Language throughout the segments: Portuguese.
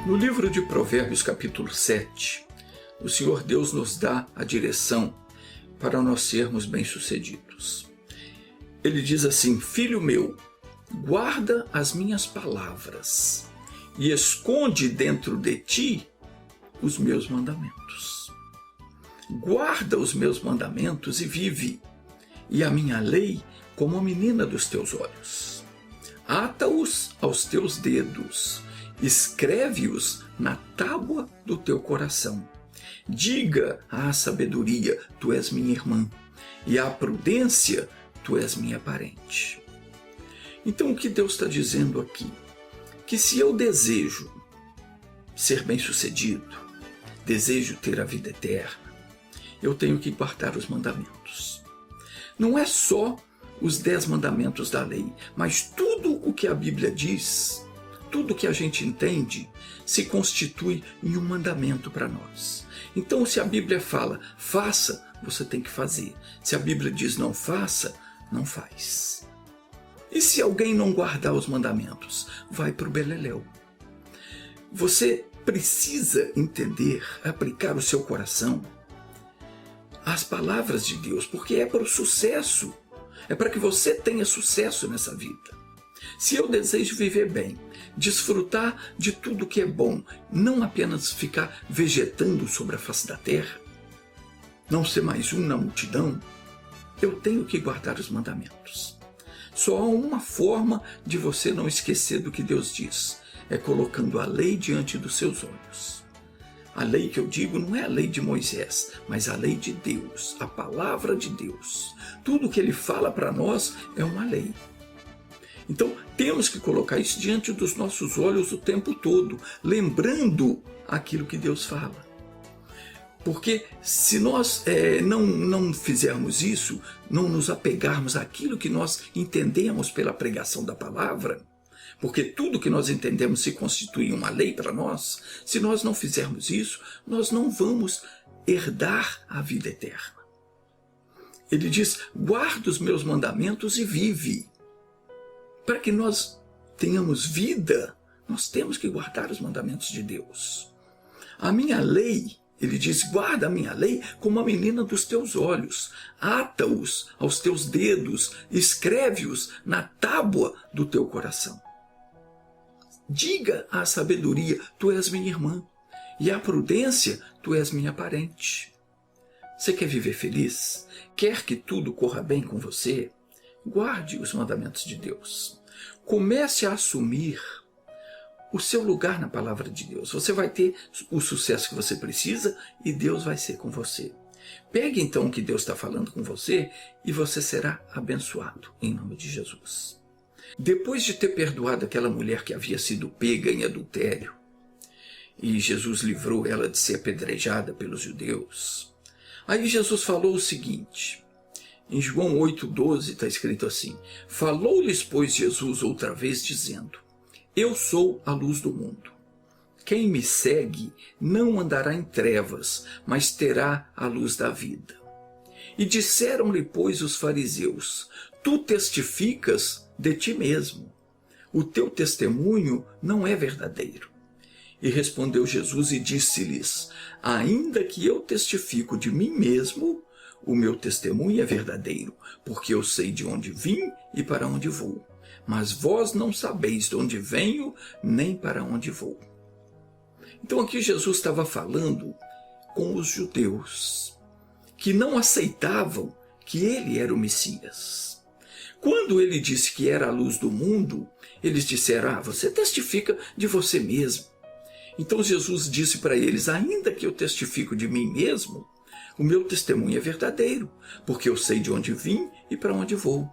No livro de Provérbios, capítulo 7, o Senhor Deus nos dá a direção para nós sermos bem-sucedidos. Ele diz assim: filho meu, guarda as minhas palavras e esconde dentro de ti os meus mandamentos. Guarda os meus mandamentos e vive, e a minha lei como a menina dos teus olhos. Ata-os aos teus dedos, escreve-os na tábua do teu coração. Diga à sabedoria, tu és minha irmã, e à prudência, tu és minha parente. Então o que Deus está dizendo aqui? Que se eu desejo ser bem-sucedido, desejo ter a vida eterna, eu tenho que guardar os mandamentos. Não é só os 10 mandamentos da lei, mas tudo o que a Bíblia diz, tudo que a gente entende, se constitui em um mandamento para nós. Então, se a Bíblia fala, faça, você tem que fazer. Se a Bíblia diz não faça, não faz. E se alguém não guardar os mandamentos, vai para o beleléu. Você precisa entender, aplicar o seu coração às palavras de Deus, porque é para o sucesso, é para que você tenha sucesso nessa vida. Se eu desejo viver bem, desfrutar de tudo que é bom, não apenas ficar vegetando sobre a face da terra, não ser mais um na multidão, eu tenho que guardar os mandamentos. Só há uma forma de você não esquecer do que Deus diz, é colocando a lei diante dos seus olhos. A lei que eu digo não é a lei de Moisés, mas a lei de Deus, a palavra de Deus. Tudo que ele fala para nós é uma lei. Então, temos que colocar isso diante dos nossos olhos o tempo todo, lembrando aquilo que Deus fala. Porque se nós não fizermos isso, não nos apegarmos àquilo que nós entendemos pela pregação da palavra, porque tudo que nós entendemos se constitui uma lei para nós, se nós não fizermos isso, nós não vamos herdar a vida eterna. Ele diz, guarda os meus mandamentos e vive. Para que nós tenhamos vida, nós temos que guardar os mandamentos de Deus. A minha lei, ele diz, guarda a minha lei como a menina dos teus olhos. Ata-os aos teus dedos, escreve-os na tábua do teu coração. Diga à sabedoria, tu és minha irmã, e à prudência, tu és minha parente. Você quer viver feliz? Quer que tudo corra bem com você? Guarde os mandamentos de Deus. Comece a assumir o seu lugar na palavra de Deus. Você vai ter o sucesso que você precisa e Deus vai ser com você. Pegue então o que Deus está falando com você e você será abençoado em nome de Jesus. Depois de ter perdoado aquela mulher que havia sido pega em adultério e Jesus livrou ela de ser apedrejada pelos judeus, aí Jesus falou o seguinte. Em João 8,12 está escrito assim, falou-lhes, pois, Jesus outra vez, dizendo, eu sou a luz do mundo. Quem me segue não andará em trevas, mas terá a luz da vida. E disseram-lhe, pois, os fariseus, tu testificas de ti mesmo. O teu testemunho não é verdadeiro. E respondeu Jesus e disse-lhes, ainda que eu testifico de mim mesmo, o meu testemunho é verdadeiro, porque eu sei de onde vim e para onde vou. Mas vós não sabeis de onde venho, nem para onde vou. Então aqui Jesus estava falando com os judeus, que não aceitavam que ele era o Messias. Quando ele disse que era a luz do mundo, eles disseram, você testifica de você mesmo. Então Jesus disse para eles, ainda que eu testifico de mim mesmo, o meu testemunho é verdadeiro, porque eu sei de onde vim e para onde vou.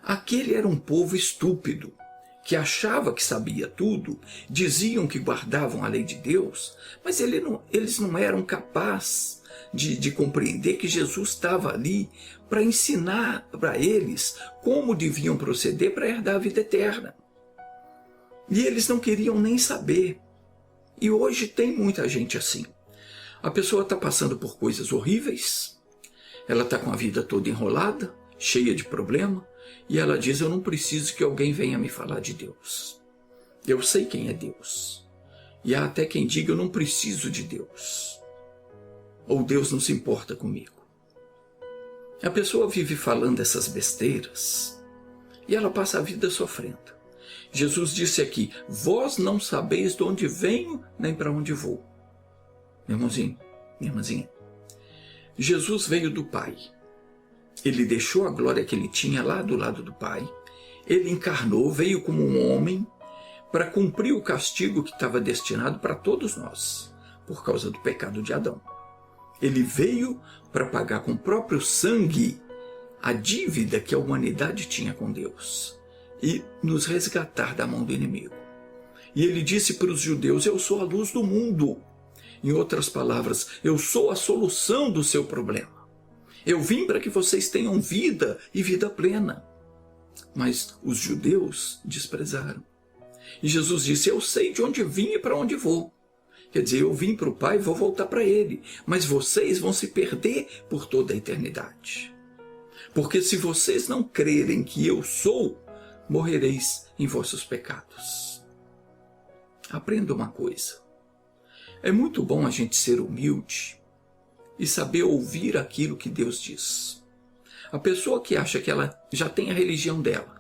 Aquele era um povo estúpido, que achava que sabia tudo, diziam que guardavam a lei de Deus, mas eles não eram capazes de compreender que Jesus estava ali para ensinar para eles como deviam proceder para herdar a vida eterna. E eles não queriam nem saber. E hoje tem muita gente assim. A pessoa está passando por coisas horríveis, Ela está com a vida toda enrolada, cheia de problema, e ela diz: eu não preciso que alguém venha me falar de Deus. Eu sei quem é Deus. E há até quem diga: eu não preciso de Deus. Ou Deus não se importa comigo. A pessoa vive falando essas besteiras e ela passa a vida sofrendo. Jesus disse aqui: vós não sabeis de onde venho nem para onde vou. Meu irmãozinho, minha irmãzinha, Jesus veio do Pai. Ele deixou a glória que ele tinha lá do lado do Pai. Ele encarnou, veio como um homem para cumprir o castigo que estava destinado para todos nós, por causa do pecado de Adão. Ele veio para pagar com o próprio sangue a dívida que a humanidade tinha com Deus e nos resgatar da mão do inimigo. E ele disse para os judeus: eu sou a luz do mundo. Em outras palavras, eu sou a solução do seu problema. Eu vim para que vocês tenham vida e vida plena. Mas os judeus desprezaram. E Jesus disse: eu sei de onde vim e para onde vou. Quer dizer, eu vim para o Pai e vou voltar para Ele. Mas vocês vão se perder por toda a eternidade. Porque se vocês não crerem que eu sou, morrereis em vossos pecados. Aprenda uma coisa. É muito bom a gente ser humilde e saber ouvir aquilo que Deus diz. A pessoa que acha que ela já tem a religião dela,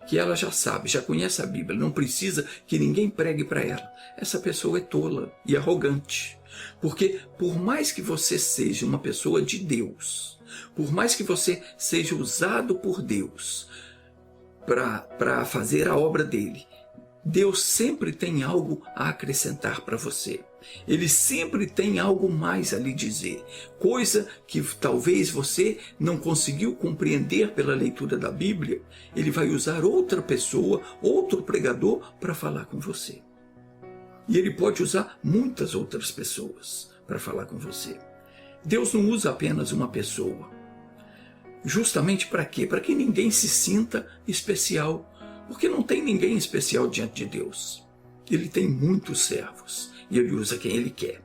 que ela já sabe, já conhece a Bíblia, não precisa que ninguém pregue para ela, essa pessoa é tola e arrogante. Porque por mais que você seja uma pessoa de Deus, por mais que você seja usado por Deus para fazer a obra dele, Deus sempre tem algo a acrescentar para você. Ele sempre tem algo mais a lhe dizer, coisa que talvez você não conseguiu compreender pela leitura da Bíblia. Ele vai usar outra pessoa, outro pregador para falar com você. E ele pode usar muitas outras pessoas para falar com você. Deus não usa apenas uma pessoa. Justamente para quê? Para que ninguém se sinta especial. Porque não tem ninguém especial diante de Deus. Ele tem muitos servos e ele usa quem ele quer.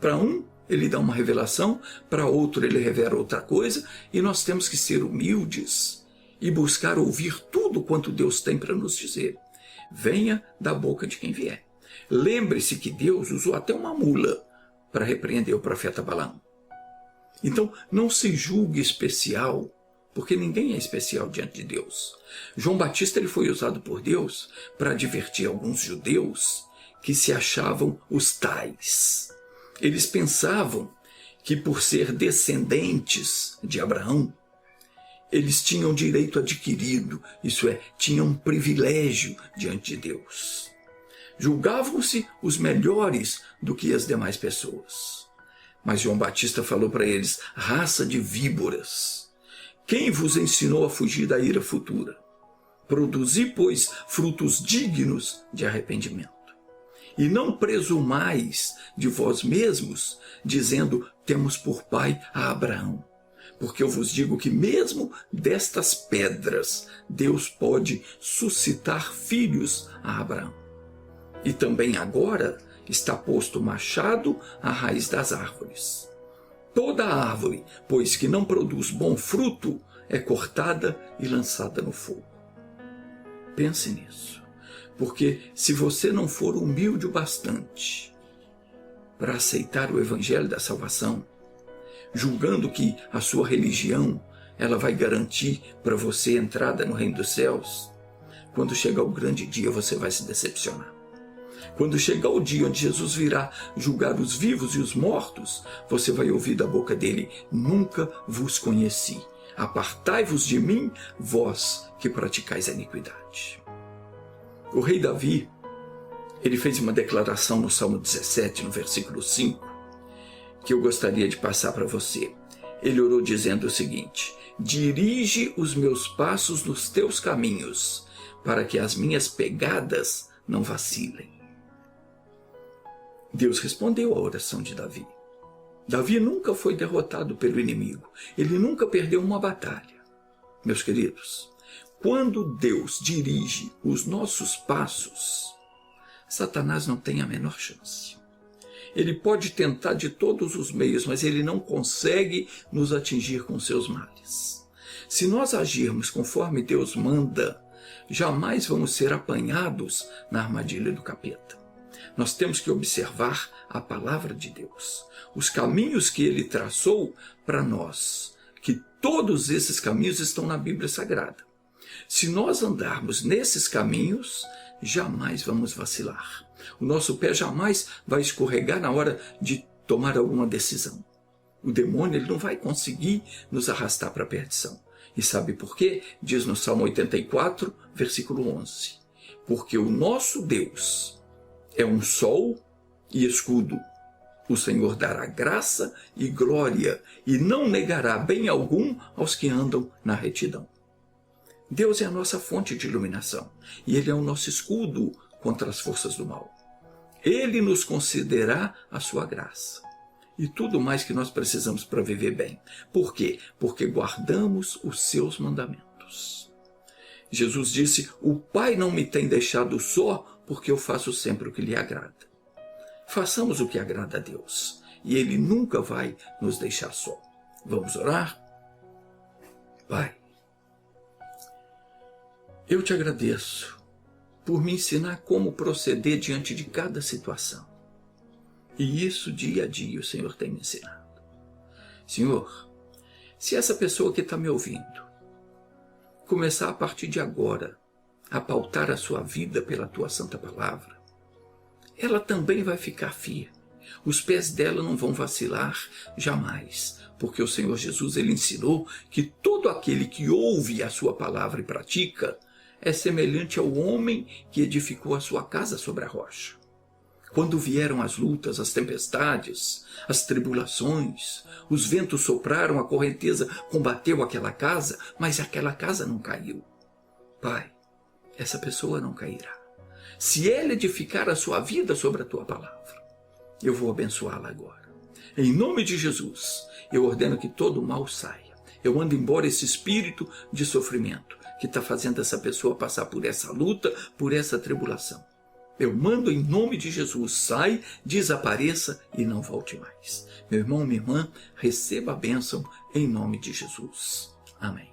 Para um, ele dá uma revelação, para outro ele revela outra coisa, e nós temos que ser humildes e buscar ouvir tudo quanto Deus tem para nos dizer. Venha da boca de quem vier. Lembre-se que Deus usou até uma mula para repreender o profeta Balaão. Então, não se julgue especial, porque ninguém é especial diante de Deus. João Batista ele foi usado por Deus para advertir alguns judeus que se achavam os tais. Eles pensavam que por ser descendentes de Abraão, eles tinham direito adquirido, isso é, tinham um privilégio diante de Deus. Julgavam-se os melhores do que as demais pessoas. Mas João Batista falou para eles: raça de víboras, quem vos ensinou a fugir da ira futura? Produzi, pois, frutos dignos de arrependimento. E não presumais de vós mesmos, dizendo: temos por pai a Abraão. Porque eu vos digo que mesmo destas pedras Deus pode suscitar filhos a Abraão. E também agora está posto o machado à raiz das árvores. Toda árvore, pois que não produz bom fruto, é cortada e lançada no fogo. Pense nisso, porque se você não for humilde o bastante para aceitar o evangelho da salvação, julgando que a sua religião ela vai garantir para você entrada no reino dos céus, quando chegar o grande dia você vai se decepcionar. Quando chegar o dia onde Jesus virá julgar os vivos e os mortos, você vai ouvir da boca dele: nunca vos conheci. Apartai-vos de mim, vós que praticais a iniquidade. O rei Davi, ele fez uma declaração no Salmo 17, no versículo 5, que eu gostaria de passar para você. Ele orou dizendo o seguinte: dirige os meus passos nos teus caminhos, para que as minhas pegadas não vacilem. Deus respondeu à oração de Davi. Davi nunca foi derrotado pelo inimigo. Ele nunca perdeu uma batalha. Meus queridos, quando Deus dirige os nossos passos, Satanás não tem a menor chance. Ele pode tentar de todos os meios, mas ele não consegue nos atingir com seus males. Se nós agirmos conforme Deus manda, jamais vamos ser apanhados na armadilha do capeta. Nós temos que observar a palavra de Deus, os caminhos que ele traçou para nós, que todos esses caminhos estão na Bíblia Sagrada. Se nós andarmos nesses caminhos, jamais vamos vacilar. O nosso pé jamais vai escorregar na hora de tomar alguma decisão. O demônio ele não vai conseguir nos arrastar para a perdição. E sabe por quê? Diz no Salmo 84, versículo 11. Porque o nosso Deus é um sol e escudo. O Senhor dará graça e glória e não negará bem algum aos que andam na retidão. Deus é a nossa fonte de iluminação e Ele é o nosso escudo contra as forças do mal. Ele nos concederá a sua graça e tudo mais que nós precisamos para viver bem. Por quê? Porque guardamos os seus mandamentos. Jesus disse, o Pai não me tem deixado só porque eu faço sempre o que lhe agrada. Façamos o que agrada a Deus e Ele nunca vai nos deixar só. Vamos orar? Pai, eu te agradeço por me ensinar como proceder diante de cada situação. E isso dia a dia o Senhor tem me ensinado. Senhor, se essa pessoa que está me ouvindo começar a partir de agora a pautar a sua vida pela tua santa palavra, ela também vai ficar firme. Os pés dela não vão vacilar jamais, porque o Senhor Jesus ele ensinou que todo aquele que ouve a sua palavra e pratica é semelhante ao homem que edificou a sua casa sobre a rocha. Quando vieram as lutas, as tempestades, as tribulações, os ventos sopraram, a correnteza combateu aquela casa, mas aquela casa não caiu. Pai, essa pessoa não cairá. Se ela edificar a sua vida sobre a tua palavra, eu vou abençoá-la agora. Em nome de Jesus, eu ordeno que todo o mal saia. Eu mando embora esse espírito de sofrimento que está fazendo essa pessoa passar por essa luta, por essa tribulação. Eu mando em nome de Jesus, sai, desapareça e não volte mais. Meu irmão, minha irmã, receba a bênção em nome de Jesus. Amém.